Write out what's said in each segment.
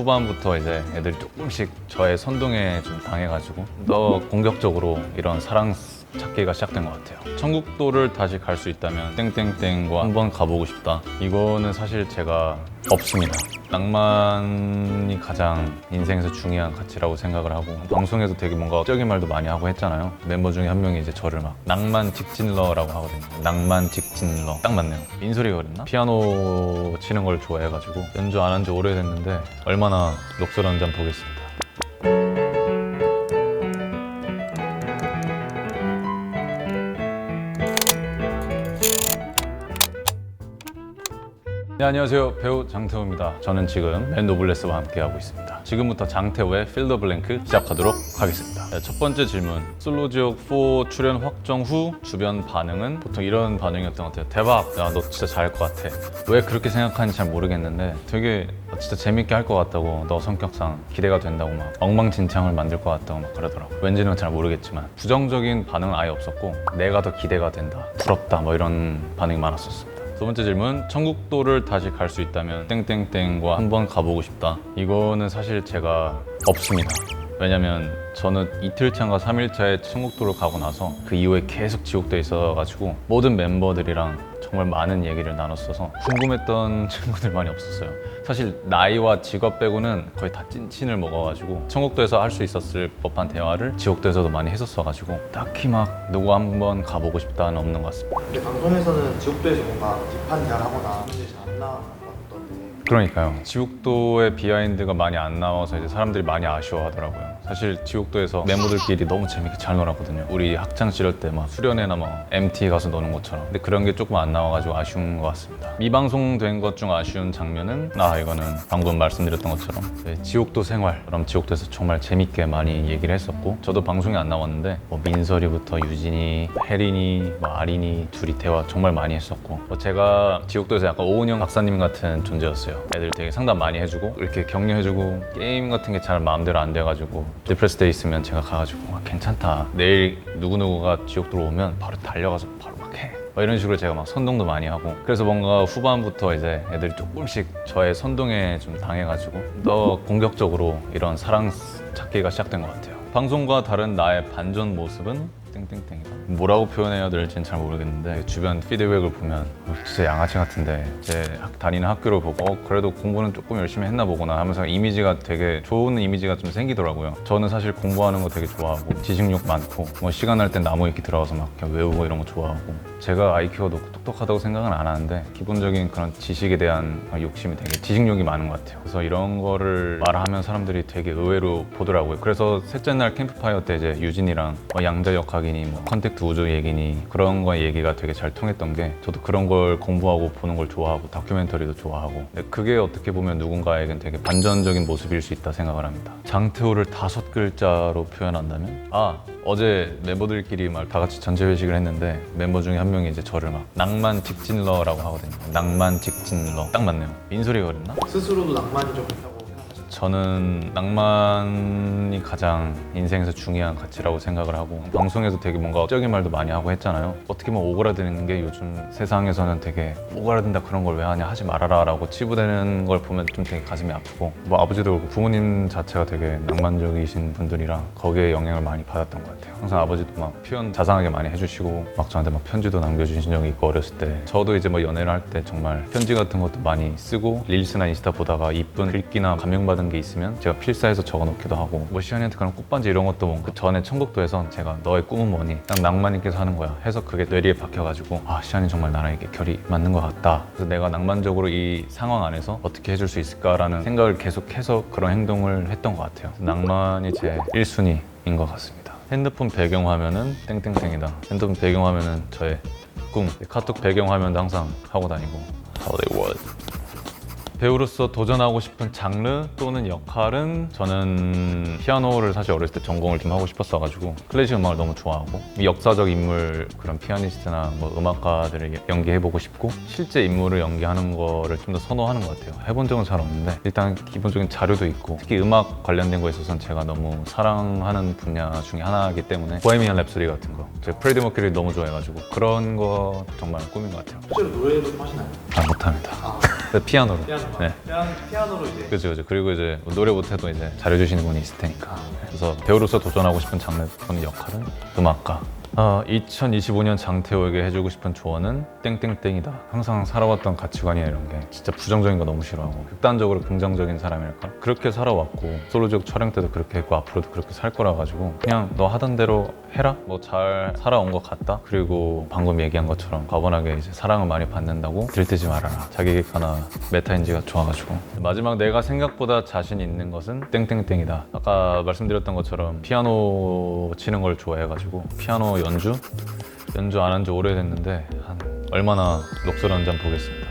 후반부터 이제 애들이 조금씩 저의 선동에 좀 당해가지고 더 공격적으로 이런 사랑 찾기가 시작된 것 같아요. 천국도를 다시 갈 수 있다면 땡땡땡과 한번 가보고 싶다. 이거는 사실 제가 없습니다. 낭만이 가장 인생에서 중요한 가치라고 생각을 하고, 방송에서 되게 뭔가 적인 말도 많이 하고 했잖아요. 멤버 중에 한 명이 이제 저를 막 낭만 직진러라고 하거든요. 낭만 직진러 딱 맞네요. 민소리가 그랬나? 피아노 치는 걸 좋아해가지고 연주 안 한 지 오래됐는데 얼마나 녹슬었는지 한번 보겠습니다. 네, 안녕하세요. 배우 장태호입니다. 저는 지금 맨 노블레스와 함께하고 있습니다. 지금부터 장태호의 필 더 블랭크 시작하도록 하겠습니다. 네, 첫 번째 질문. 솔로지옥4 출연 확정 후 주변 반응은 보통 이런 반응이었던 것 같아요. 대박! 야, 너 진짜 잘할 것 같아. 왜 그렇게 생각하는지 잘 모르겠는데 되게 진짜 재밌게 할 것 같다고, 너 성격상 기대가 된다고 막 엉망진창을 만들 것 같다고 막 그러더라고요. 왠지는 잘 모르겠지만 부정적인 반응은 아예 없었고 내가 더 기대가 된다, 부럽다 뭐 이런 반응이 많았었습니다. 두 번째 질문. 천국도를 다시 갈 수 있다면 땡땡땡과 한번 가보고 싶다. 이거는 사실 제가 없습니다. 왜냐면 저는 이틀차인가 3일차에 천국도를 가고 나서 그 이후에 계속 지옥도에 있어가지고 모든 멤버들이랑 정말 많은 얘기를 나눴어서 궁금했던 친구들 많이 없었어요. 사실 나이와 직업 빼고는 거의 다 찐친을 먹어가지고 천국도에서 할 수 있었을 법한 대화를 지옥도에서도 많이 했었어가지고 딱히 막 누구 한번 가보고 싶다는 없는 것 같습니다. 근데 방송에서는 지옥도에서 뭔가 딥한 대화를 하거나 이제 잘 안 나왔던 것 같던데. 그러니까요. 지옥도의 비하인드가 많이 안 나와서 이제 사람들이 많이 아쉬워하더라고요. 사실 지옥도에서 멤버들끼리 너무 재밌게 잘 놀았거든요. 우리 학창 시절 때 막 수련회나 막 MT 가서 노는 것처럼. 근데 그런 게 조금 안 나와가지고 아쉬운 것 같습니다. 미방송된 것 중 아쉬운 장면은 이거는 방금 말씀드렸던 것처럼 지옥도 생활. 그럼 지옥도에서 정말 재밌게 많이 얘기를 했었고, 저도 방송에 안 나왔는데 뭐 민설이부터 유진이, 혜린이, 뭐 아린이 둘이 대화 정말 많이 했었고, 제가 지옥도에서 약간 오은영 박사님 같은 존재였어요. 애들 되게 상담 많이 해주고 이렇게 격려해주고, 게임 같은 게 잘 마음대로 안 돼가지고 디프레스 돼 있으면 제가 가가지고 괜찮다, 내일 누구누구가 지옥도로 오면 바로 달려가서 바로 막 해, 이런 식으로 제가 막 선동도 많이 하고, 그래서 뭔가 후반부터 이제 애들이 조금씩 저의 선동에 좀 당해가지고 더 공격적으로 이런 사랑 찾기가 시작된 것 같아요. 방송과 다른 나의 반전 모습은 땡땡땡이다. 뭐라고 표현해야 될지는 잘 모르겠는데 주변 피드백을 보면 진짜 양아치 같은데, 제 다니는 학교를 보고 그래도 공부는 조금 열심히 했나 보구나 하면서 이미지가 되게 좋은 이미지가 좀 생기더라고요. 저는 사실 공부하는 거 되게 좋아하고 지식욕 많고 뭐 시간 날 땐 나무 위키 들어가서 막 그냥 외우고 이런 거 좋아하고, 제가 IQ가 높고 똑똑하다고 생각은 안 하는데 기본적인 그런 지식에 대한 욕심이 되게, 지식욕이 많은 것 같아요. 그래서 이런 거를 말하면 사람들이 되게 의외로 보더라고요. 그래서 셋째 날 캠프파이어 때 이제 유진이랑 양자 역학이니 뭐 컨택트 우주 얘기니 그런 거 얘기가 되게 잘 통했던 게, 저도 그런 걸 공부하고 보는 걸 좋아하고 다큐멘터리도 좋아하고, 근데 그게 어떻게 보면 누군가에겐 되게 반전적인 모습일 수 있다 생각을 합니다. 장태호를 5글자로 표현한다면, 어제 멤버들끼리 막 다 같이 전체 회식을 했는데 멤버 중에 한 명이 이제 저를 막 낭만 직진러라고 하거든요. 낭만 직진러 딱 맞네요. 민소리가 그랬나? 스스로도 낭만이 좀 있다고 생각하시나요? 저는 낭만이 가장 인생에서 중요한 가치라고 생각을 하고, 방송에서 되게 뭔가 적인 말도 많이 하고 했잖아요. 어떻게 보면 오그라드는 게 요즘 세상에서는 되게 오그라든다, 그런 걸 왜 하냐, 하지 말아라 라고 치부되는 걸 보면 좀 되게 가슴이 아프고, 뭐 아버지도 그렇고 부모님 자체가 되게 낭만적이신 분들이라 거기에 영향을 많이 받았던 것 같아요. 항상 아버지도 막 표현 자상하게 많이 해주시고 막 저한테 막 편지도 남겨주신 적이 있고, 어렸을 때 저도 이제 뭐 연애를 할 때 정말 편지 같은 것도 많이 쓰고, 릴스나 인스타 보다가 이쁜 글귀나 감명받은 게 있으면 제가 필사해서 적어놓기도 하고, 뭐 시안이한테 그런 꽃반지 이런 것도 뭐 그 전에 천국도에서 제가 너의 꿈은 뭐니? 딱 낭만 있게 사는 거야 해서 그게 뇌리에 박혀가지고, 시안이 정말 나랑 이게 결이 맞는 것 같다. 그래서 내가 낭만적으로 이 상황 안에서 어떻게 해줄 수 있을까라는 생각을 계속해서 그런 행동을 했던 것 같아요. 낭만이 제 1순위인 것 같습니다. 핸드폰 배경화면은 땡땡땡이다. 핸드폰 배경화면은 저의 꿈. 카톡 배경화면도 항상 하고 다니고. How they would. 배우로서 도전하고 싶은 장르 또는 역할은, 저는 피아노를 사실 어렸을 때 전공을 좀 하고 싶었어가지고 클래식 음악을 너무 좋아하고, 역사적 인물, 그런 피아니스트나 뭐 음악가들을 연기해보고 싶고, 실제 인물을 연기하는 거를 좀 더 선호하는 것 같아요. 해본 적은 잘 없는데 일단 기본적인 자료도 있고, 특히 음악 관련된 거에 있어서는 제가 너무 사랑하는 분야 중에 하나이기 때문에 보헤미안 랩소디 같은 거, 제가 프레디 머큐리를 너무 좋아해가지고 그런 거 정말 꿈인 것 같아요. 실제로 노래도 좀 하시나요? 못합니다. 피아노로. 네. 피아노로 이제 그죠. 그리고 이제 뭐 노래 못해도 이제 잘해주시는 분이 있을 테니까. 그래서 배우로서 도전하고 싶은 장르 또는 역할은 음악가. 2025년 장태호에게 해주고 싶은 조언은 땡땡땡이다. 항상 살아왔던 가치관이나 이런 게 진짜 부정적인 거 너무 싫어하고 극단적으로 긍정적인 사람일까? 그렇게 살아왔고 솔로지옥 촬영 때도 그렇게 했고 앞으로도 그렇게 살 거라 가지고 그냥 너 하던 대로 해라. 뭐 잘 살아온 것 같다. 그리고 방금 얘기한 것처럼 과분하게 이제 사랑을 많이 받는다고 들뜨지 말아라. 자기 객관화 메타인지가 좋아가지고 마지막 내가 생각보다 자신 있는 것은 땡땡땡이다. 아까 말씀드렸던 것처럼 피아노 치는 걸 좋아해가지고 피아노 연주 안 한 지 오래됐는데 한 얼마나 녹슬었는지 한번 보겠습니다.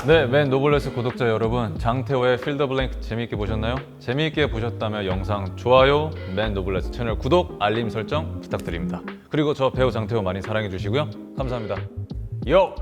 네, 맨 노블레스 구독자 여러분, 장태호의 필 더 블랭크 재미있게 보셨나요? 재미있게 보셨다면 영상 좋아요, 맨 노블레스 채널 구독, 알림 설정 부탁드립니다. 그리고 저 배우 장태호 많이 사랑해 주시고요. 감사합니다. 요!